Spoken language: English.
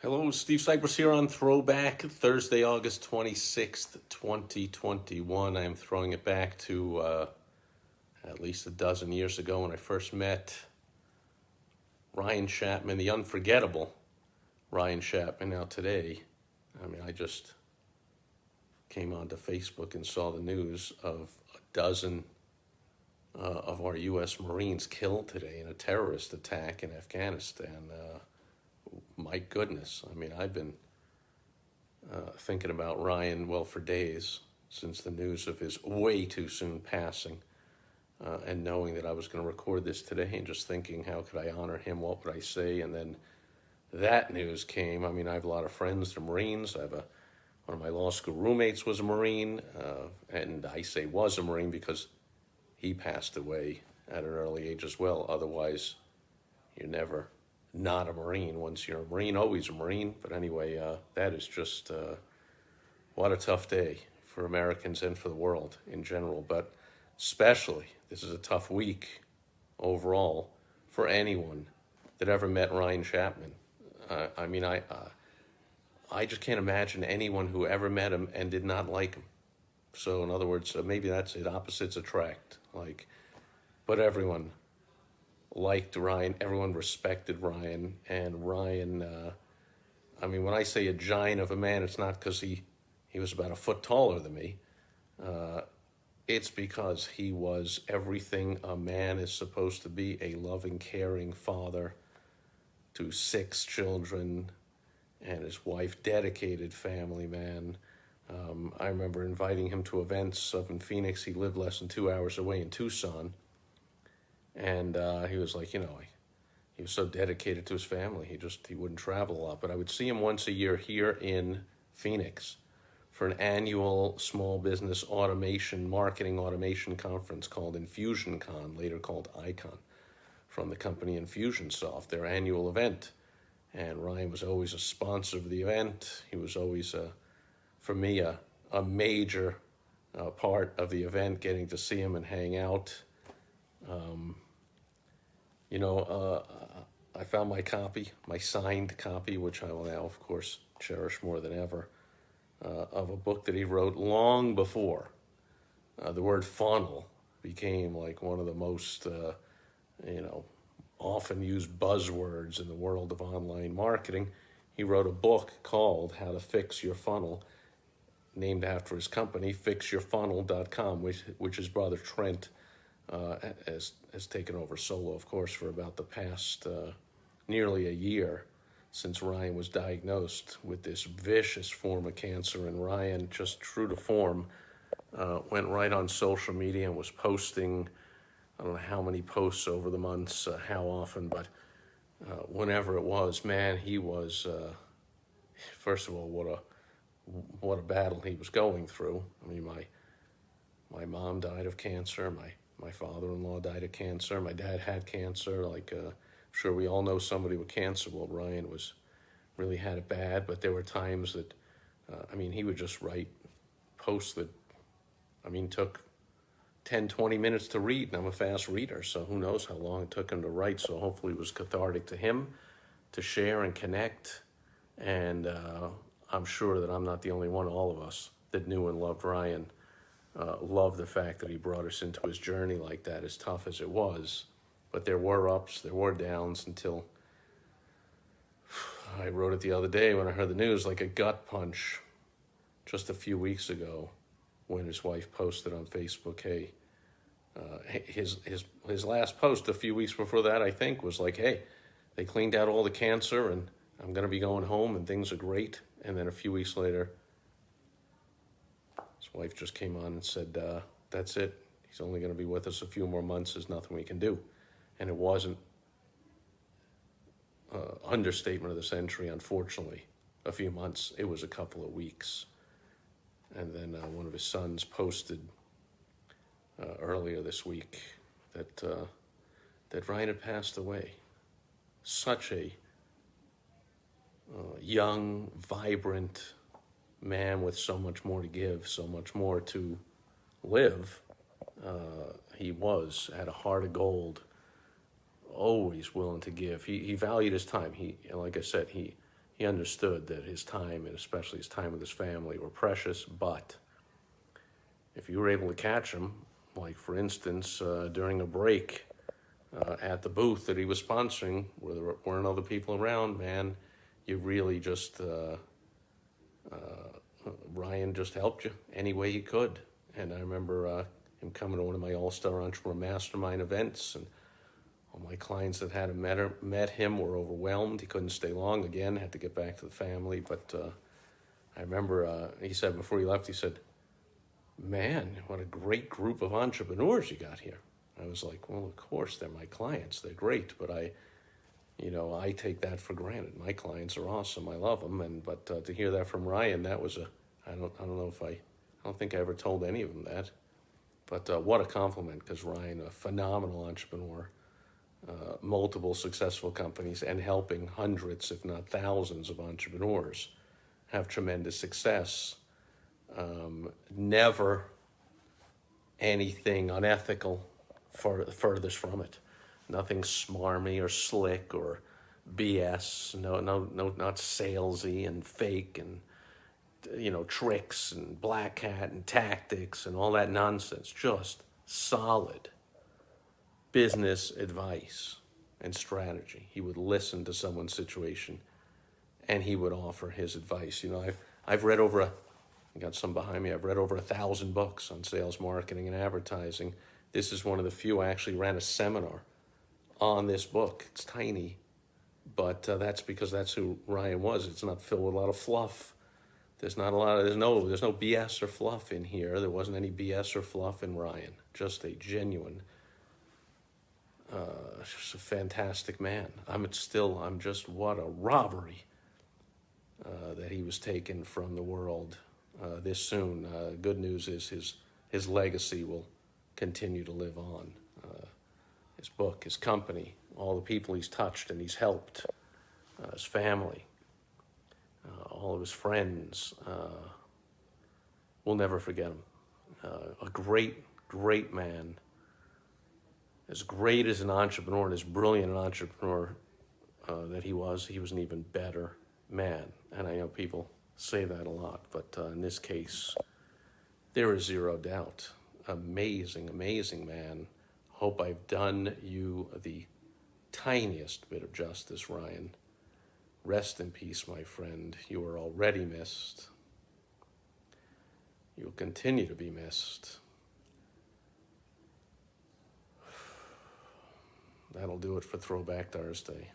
Hello, Steve Sipress here on Throwback, Thursday, August 26th, 2021. I am throwing it back to at least a dozen years ago when I first met Ryan Chapman, the unforgettable Ryan Chapman. Now today, I just came onto Facebook and saw the news of a dozen of our U.S. Marines killed today in a terrorist attack in Afghanistan. My goodness, I've been thinking about Ryan, well, for days since the news of his way too soon passing, and knowing that I was going to record this today and just thinking, how could I honor him? What would I say? And then that news came. I have a lot of friends that are Marines. One of my law school roommates was a Marine, and I say was a Marine because he passed away at an early age as well. Otherwise, you're never not a Marine. Once you're a Marine, always a Marine. But anyway, that is just what a tough day for Americans and for the world in general. But especially, this is a tough week overall for anyone that ever met Ryan Chapman. I just can't imagine anyone who ever met him and did not like him. So in other words, maybe that's it. Opposites attract. But everyone liked Ryan, everyone respected Ryan, and Ryan, when I say a giant of a man, it's not because he was about a foot taller than me. It's because he was everything a man is supposed to be: a loving, caring father to 6 children, and his wife, dedicated family man. I remember inviting him to events up in Phoenix. He lived less than 2 hours away in Tucson. And he was like, he was so dedicated to his family. He wouldn't travel a lot. But I would see him once a year here in Phoenix for an annual small business marketing automation conference called InfusionCon, later called Icon, from the company Infusionsoft, their annual event. And Ryan was always a sponsor of the event. He was always, for me, a major part of the event, getting to see him and hang out. I found my signed copy, which I will now, of course, cherish more than ever, of a book that he wrote long before the word funnel became like one of the most, often used buzzwords in the world of online marketing. He wrote a book called How to Fix Your Funnel, named after his company, fixyourfunnel.com, which his brother Trent has taken over solo, of course, for about the past nearly a year since Ryan was diagnosed with this vicious form of cancer. And Ryan, just true to form, went right on social media and was posting, I don't know how many posts over the months, how often, but whenever it was, man, he was, first of all, what a battle he was going through. My mom died of cancer. My father-in-law died of cancer. My dad had cancer. I'm sure we all know somebody with cancer. Well, Ryan really had it bad, but there were times that, he would just write posts that, took 10, 20 minutes to read, and I'm a fast reader, so who knows how long it took him to write. So hopefully it was cathartic to him to share and connect, and I'm sure that I'm not the only one. All of us that knew and loved Ryan loved the fact that he brought us into his journey like that, as tough as it was. But there were ups, there were downs, until I wrote it the other day when I heard the news, like a gut punch, just a few weeks ago, when his wife posted on Facebook, hey, his last post a few weeks before that, I think, was like, hey, they cleaned out all the cancer and I'm going to be going home and things are great. And then a few weeks later, his wife just came on and said, that's it. He's only going to be with us a few more months. There's nothing we can do. And it wasn't understatement of the century, unfortunately, a few months. It was a couple of weeks. And then one of his sons posted earlier this week that Ryan had passed away. Such a young, vibrant man with so much more to give, so much more to live. He had a heart of gold, always willing to give. He valued his time. Like I said, he he understood that his time, and especially his time with his family, were precious. But if you were able to catch him, like for instance, during a break at the booth that he was sponsoring, where there weren't other people around, man, you really just, Ryan just helped you any way he could. And I remember him coming to one of my All-Star Entrepreneur Mastermind events, and all my clients that had met him were overwhelmed. He couldn't stay long. Again, had to get back to the family. But I remember he said before he left, he said, "Man, what a great group of entrepreneurs you got here." I was like, "Well, of course they're my clients. They're great, but I take that for granted. My clients are awesome. I love them." But to hear that from Ryan, that was I don't think I ever told any of them that. But what a compliment, because Ryan, a phenomenal entrepreneur, multiple successful companies, and helping hundreds, if not thousands, of entrepreneurs have tremendous success. Never anything unethical, furthest from it. Nothing smarmy or slick or BS. No, not salesy and fake and tricks and black hat and tactics and all that nonsense. Just solid business advice and strategy. He would listen to someone's situation and he would offer his advice. I've read over I got some behind me. I've read over 1,000 books on sales, marketing, and advertising. This is one of the few. I actually ran a seminar on this book. It's tiny, but that's because that's who Ryan was. It's not filled with a lot of fluff. There's no BS or fluff in here. There wasn't any BS or fluff in Ryan. Just a genuine, just a fantastic man. What a robbery that he was taken from the world this soon. Good news is his legacy will continue to live on. His book, his company, all the people he's touched and he's helped, his family, all of his friends. We'll never forget him. A great, great man. As great as an entrepreneur and as brilliant an entrepreneur that he was an even better man. And I know people say that a lot, but in this case, there is zero doubt. Amazing, amazing man. Hope I've done you the tiniest bit of justice, Ryan. Rest in peace, my friend. You are already missed. You'll continue to be missed. That'll do it for Throwback Thursday.